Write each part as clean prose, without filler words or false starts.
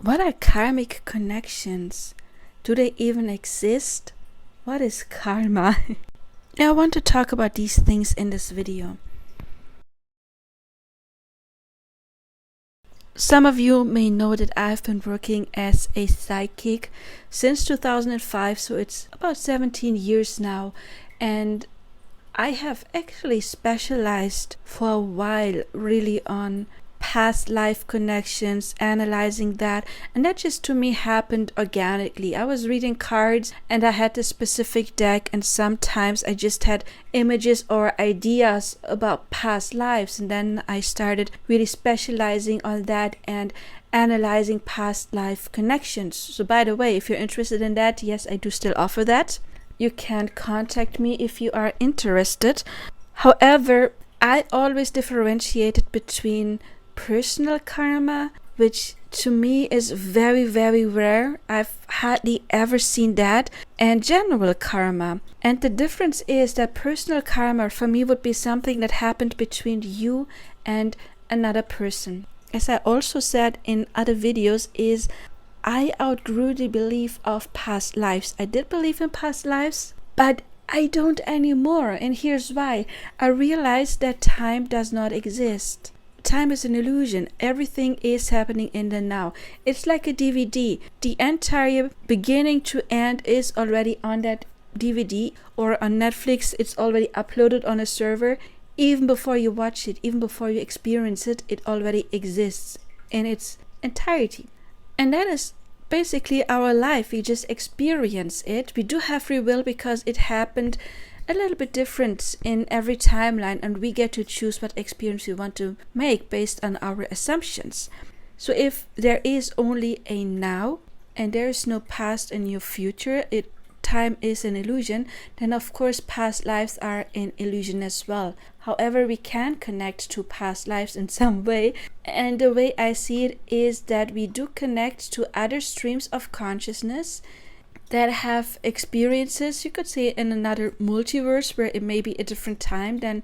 What are karmic connections? Do they even exist? What is karma? I want to talk about these things in this video. Some of you may know that I've been working as a psychic since 2005, so it's about 17 years now, and I have actually specialized for a while really on past life connections, analyzing that, and that just to me happened organically. I was reading cards and I had this specific deck, and sometimes I just had images or ideas about past lives, and then I started really specializing on that and analyzing past life connections. So by the way, if you're interested in that, yes, I do still offer that. You can contact me if you are interested. However, I always differentiated between personal karma, which to me is very, very rare. I've hardly ever seen that, and general karma. And the difference is that personal karma for me would be something that happened between you and another person. As I also said in other videos, is I outgrew the belief of past lives. I did believe in past lives, but I don't anymore. And here's why. I realized that time does not exist. Time is an illusion. Everything is happening in the now. It's like a DVD. The entire beginning to end is already on that DVD, or on Netflix, it's already uploaded on a server. Even before you watch it, even before you experience it, it already exists in its entirety. And that is basically our life. We just experience it. We do have free will because it happened a little bit different in every timeline, and we get to choose what experience we want to make based on our assumptions. So if there is only a now and there is no past and no future, time is an illusion, then of course past lives are an illusion as well. However, we can connect to past lives in some way, and the way I see it is that we do connect to other streams of consciousness that have experiences, you could say, in another multiverse where it may be a different time than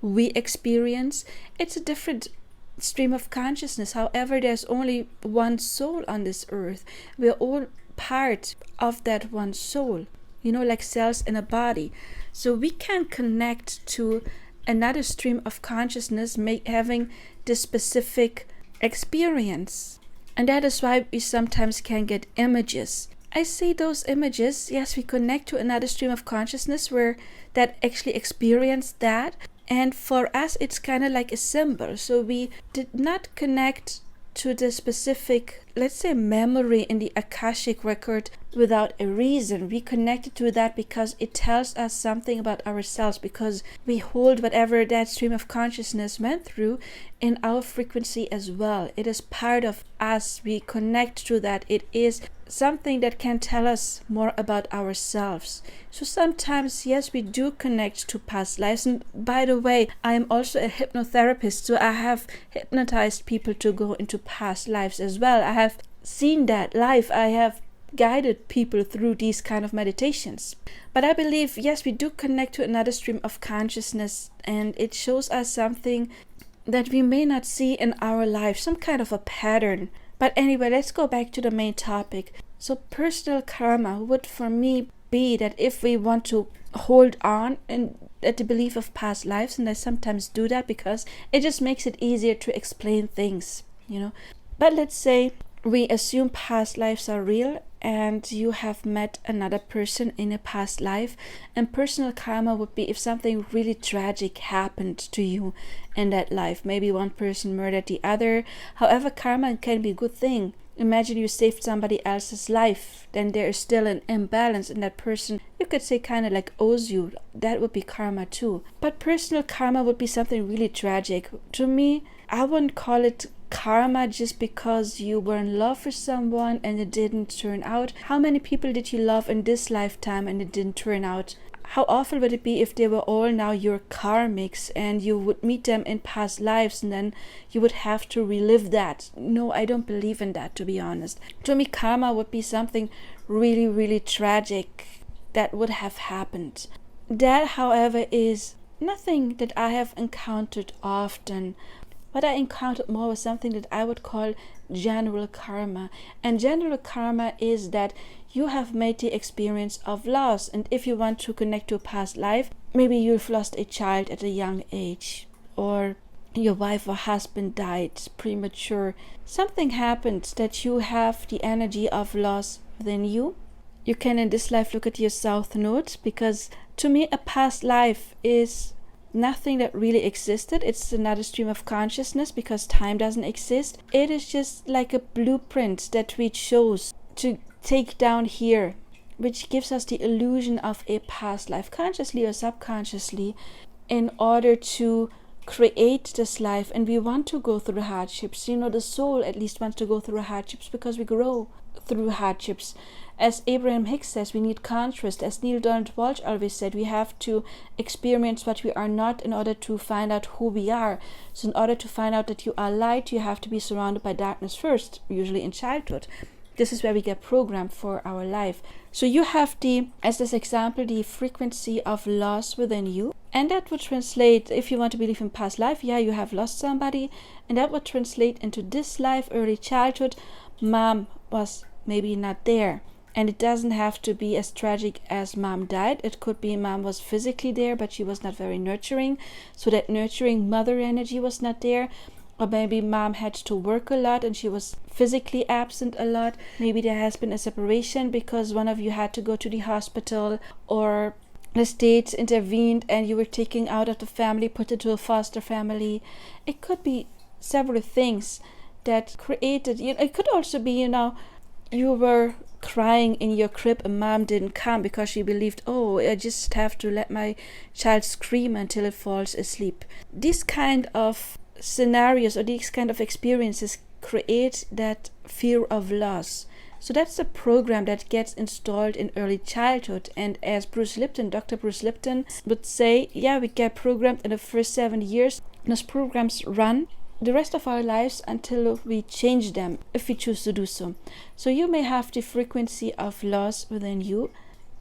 we experience. It's a different stream of consciousness. However, there's only one soul on this earth. We're all part of that one soul, like cells in a body. So we can connect to another stream of consciousness, having this specific experience. And that is why we sometimes can get images. I see those images, yes, we connect to another stream of consciousness where that actually experienced that. And for us, it's kind of like a symbol. So we did not connect to the specific, let's say, memory in the Akashic record without a reason. We connected to that because it tells us something about ourselves, because we hold whatever that stream of consciousness went through in our frequency as well. It is part of us. We connect to that. It is something that can tell us more about ourselves. So sometimes, yes, we do connect to past lives. And by the way, I am also a hypnotherapist, so I have hypnotized people to go into past lives as well. I have seen that live. I have guided people through these kind of meditations. But I believe, yes, we do connect to another stream of consciousness, and it shows us something that we may not see in our life, some kind of a pattern. But anyway, let's go back to the main topic. So personal karma would for me be that if we want to hold on and at the belief of past lives, and I sometimes do that because it just makes it easier to explain things, But let's say we assume past lives are real, and you have met another person in a past life, and personal karma would be if something really tragic happened to you in that life. Maybe one person murdered the other. However, karma can be a good thing. Imagine you saved somebody else's life, then there is still an imbalance, and that person, you could say, kind of like owes you. That would be karma too. But personal karma would be something really tragic. To me, I wouldn't call it karma just because you were in love with someone and it didn't turn out. How many people did you love in this lifetime and it didn't turn out? How awful would it be if they were all now your karmics and you would meet them in past lives and then you would have to relive that? No, I don't believe in that, to be honest. To me, karma would be something really, really tragic that would have happened. That, however, is nothing that I have encountered often. What I encountered more was something that I would call general karma. And general karma is that you have made the experience of loss. And if you want to connect to a past life, maybe you've lost a child at a young age, or your wife or husband died premature. Something happened that you have the energy of loss within you. You can in this life look at your south node, because to me a past life is nothing that really existed. It's another stream of consciousness, because time doesn't exist. It is just like a blueprint that we chose to take down here, which gives us the illusion of a past life, consciously or subconsciously, in order to create this life. And we want to go through hardships. The soul at least wants to go through hardships because we grow through hardships. As Abraham Hicks says, we need contrast. As Neil Donald Walsh always said, we have to experience what we are not in order to find out who we are. So in order to find out that you are light, you have to be surrounded by darkness first, usually in childhood. This is where we get programmed for our life. So you have as this example, the frequency of loss within you. And that would translate, if you want to believe in past life, you have lost somebody. And that would translate into this life, early childhood. Mom was maybe not there. And it doesn't have to be as tragic as mom died. It could be mom was physically there, but she was not very nurturing. So that nurturing mother energy was not there. Or maybe mom had to work a lot and she was physically absent a lot. Maybe there has been a separation because one of you had to go to the hospital, or the state intervened and you were taken out of the family, put into a foster family. It could be several things that created, it could also be, you were crying in your crib and mom didn't come because she believed, I just have to let my child scream until it falls asleep. These kind of scenarios or these kind of experiences create that fear of loss. So that's a program that gets installed in early childhood. And as Dr. Bruce Lipton would say, we get programmed in the first 7 years. Those programs run the rest of our lives until we change them, if we choose to do so. So you may have the frequency of loss within you,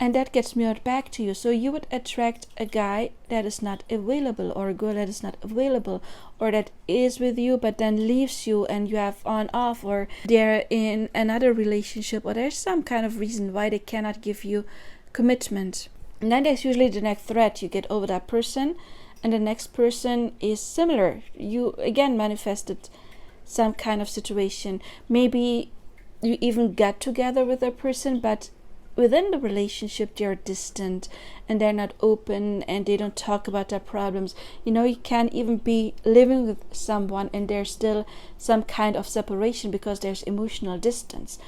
and that gets mirrored back to you. So you would attract a guy that is not available, or a girl that is not available, or that is with you but then leaves you and you have on off, or they're in another relationship, or there's some kind of reason why they cannot give you commitment. And then there's usually the next threat. You get over that person, and the next person is similar. You again manifested some kind of situation. Maybe you even got together with a person, but within the relationship they're distant and they're not open and they don't talk about their problems. You can even be living with someone and there's still some kind of separation because there's emotional distance.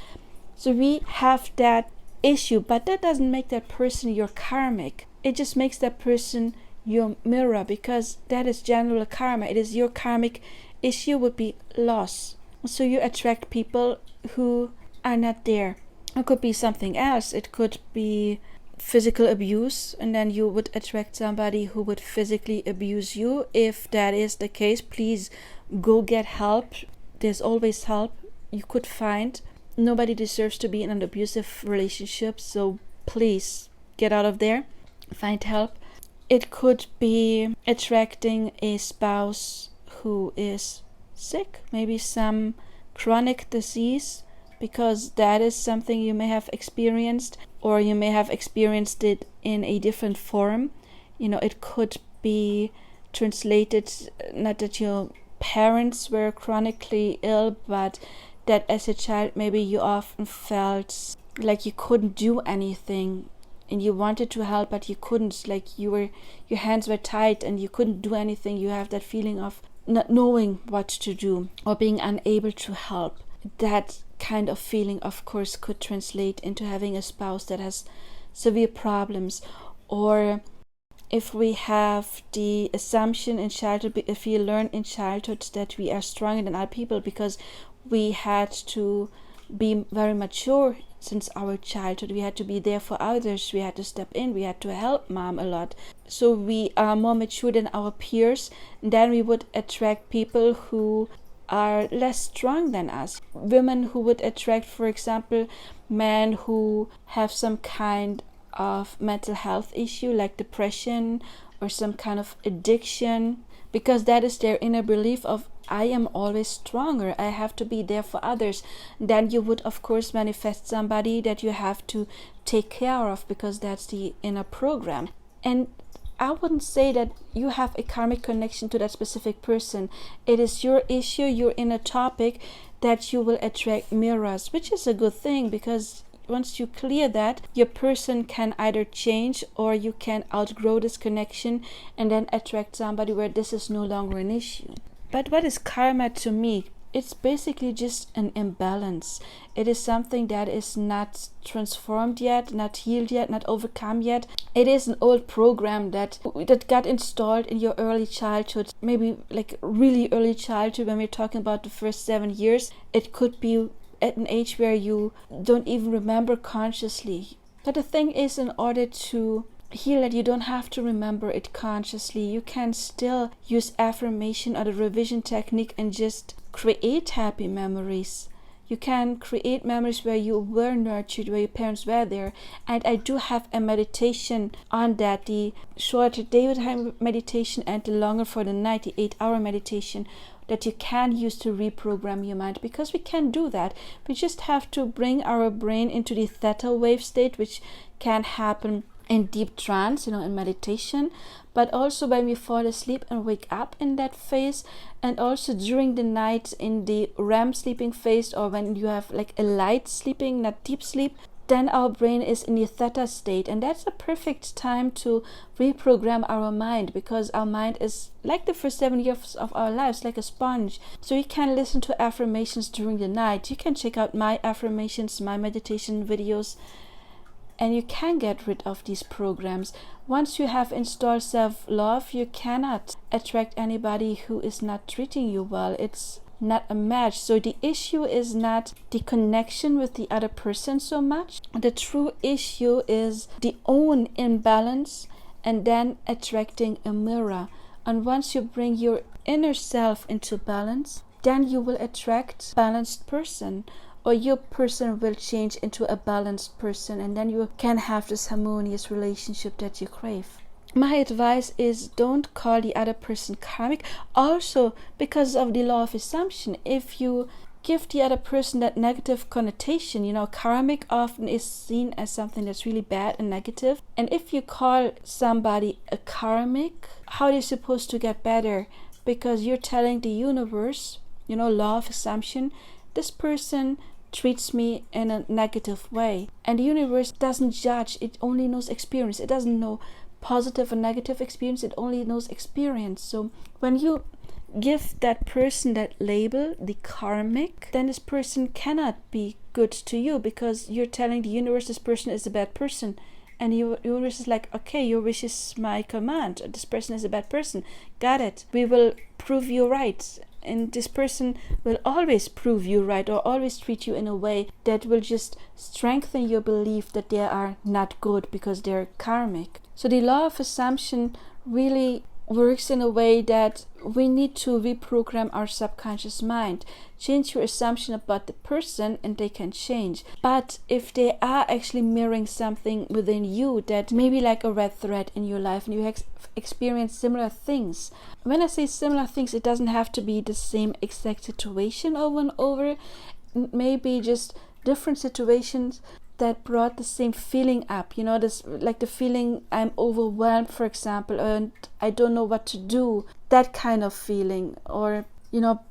So we have that issue, but that doesn't make that person your karmic. It just makes that person your mirror, because that is general karma. It is your karmic issue would be loss. So you attract people who are not there. It could be something else. It could be physical abuse, and then you would attract somebody who would physically abuse you. If that is the case, please go get help. There's always help you could find. Nobody deserves to be in an abusive relationship, so please get out of there. Find help. It could be attracting a spouse who is sick, maybe some chronic disease, because that is something you may have experienced, or you may have experienced it in a different form. It could be translated, not that your parents were chronically ill, but that as a child maybe you often felt like you couldn't do anything and you wanted to help but you couldn't, like your hands were tied and you couldn't do anything. You have that feeling of not knowing what to do or being unable to help. That kind of feeling, of course, could translate into having a spouse that has severe problems. Or if we have the assumption in childhood, if we learn in childhood that we are stronger than other people because we had to be very mature since our childhood, we had to be there for others, we had to step in, we had to help mom a lot, so we are more mature than our peers, then we would attract people who are less strong than us. Women who would attract, for example, men who have some kind of mental health issue like depression or some kind of addiction, because that is their inner belief of I am always stronger, I have to be there for others, then you would of course manifest somebody that you have to take care of, because that's the inner program. And I wouldn't say that you have a karmic connection to that specific person. It is your issue, your inner topic, that you will attract mirrors, which is a good thing, because once you clear that, your person can either change or you can outgrow this connection and then attract somebody where this is no longer an issue. But what is karma to me? It's basically just an imbalance. It is something that is not transformed yet, not healed yet, not overcome yet. It is an old program that got installed in your early childhood, maybe like really early childhood, when we're talking about the first 7 years. It could be at an age where you don't even remember consciously. But the thing is, in order to heal it, you don't have to remember it consciously. You can still use affirmation or the revision technique and just create happy memories. You can create memories where you were nurtured, where your parents were there. And I do have a meditation on that, the shorter daytime meditation and the longer for the night, the 8-hour meditation, that you can use to reprogram your mind, because we can do that. We just have to bring our brain into the theta wave state, which can happen in deep trance, in meditation, but also when we fall asleep and wake up in that phase, and also during the night in the REM sleeping phase, or when you have like a light sleeping, not deep sleep, then our brain is in the theta state, and that's a perfect time to reprogram our mind, because our mind is like the first 7 years of our lives, like a sponge. So you can listen to affirmations during the night. You can check out my affirmations, my meditation videos, and you can get rid of these programs. Once you have installed self-love, you cannot attract anybody who is not treating you well. It's not a match. So the issue is not the connection with the other person so much. The true issue is the own imbalance, and then attracting a mirror. And once you bring your inner self into balance, then you will attract a balanced person, or your person will change into a balanced person, and then you can have this harmonious relationship that you crave. My advice is, don't call the other person karmic. Also, because of the law of assumption, if you give the other person that negative connotation, karmic often is seen as something that's really bad and negative. And if you call somebody a karmic, how are you supposed to get better? Because you're telling the universe, law of assumption, this person treats me in a negative way. And the universe doesn't judge, it only knows experience. It doesn't know positive and negative experience, it only knows experience. So when you give that person that label, the karmic, then this person cannot be good to you, because you're telling the universe this person is a bad person. And the universe is like, okay, your wish is my command. This person is a bad person. Got it. We will prove you right. And this person will always prove you right, or always treat you in a way that will just strengthen your belief that they are not good because they're karmic. So the law of assumption really works in a way that we need to reprogram our subconscious mind. Change your assumption about the person and they can change. But if they are actually mirroring something within you that may be like a red thread in your life, and you experience similar things. When I say similar things, it doesn't have to be the same exact situation over and over. Maybe just different situations that brought the same feeling up, this, like the feeling I'm overwhelmed, for example, and I don't know what to do, that kind of feeling. Or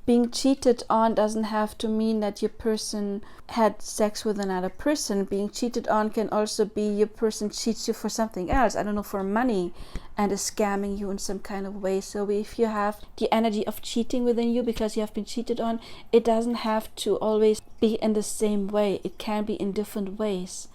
being cheated on doesn't have to mean that your person had sex with another person. Being cheated on can also be your person cheats you for something else, I don't know, for money, and is scamming you in some kind of way. So if you have the energy of cheating within you because you have been cheated on, it doesn't have to always be in the same way. It can be in different ways.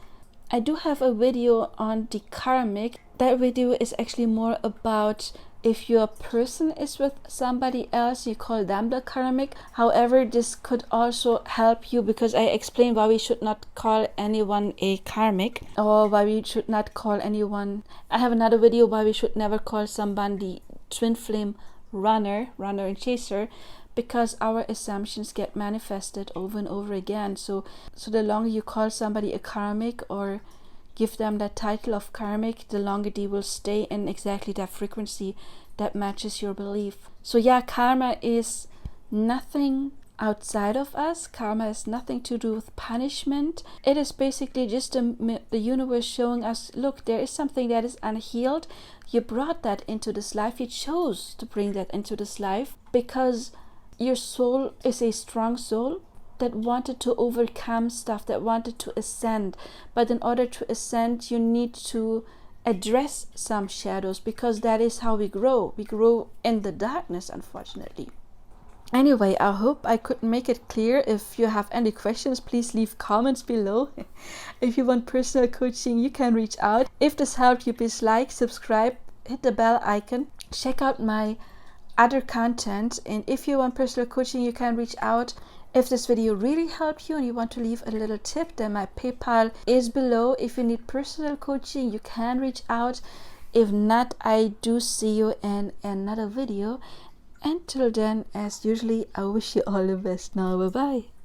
I do have a video on the karmic. That video is actually more about if your person is with somebody else, you call them the karmic. However, this could also help you, because I explain why we should not call anyone a karmic, or why we should not call anyone. I have another video why we should never call somebody twin flame runner and chaser, because our assumptions get manifested over and over again. So the longer you call somebody a karmic or give them that title of karmic, the longer they will stay in exactly that frequency that matches your belief. So yeah, karma is nothing outside of us. Karma has nothing to do with punishment. It is basically just the universe showing us, look, there is something that is unhealed. You brought that into this life. You chose to bring that into this life because your soul is a strong soul that wanted to overcome stuff, that wanted to ascend. But in order to ascend, you need to address some shadows, because that is how we grow. We grow in the darkness, unfortunately. Anyway, I hope I could make it clear. If you have any questions, please leave comments below. If you want personal coaching, you can reach out. If this helped you, please like, subscribe, hit the bell icon, check out my other content. And if you want personal coaching, you can reach out. If this video really helped you and you want to leave a little tip, then my PayPal is below. If you need personal coaching, you can reach out. If not, I do see you in another video. Until then, as usually, I wish you all the best now. Bye bye.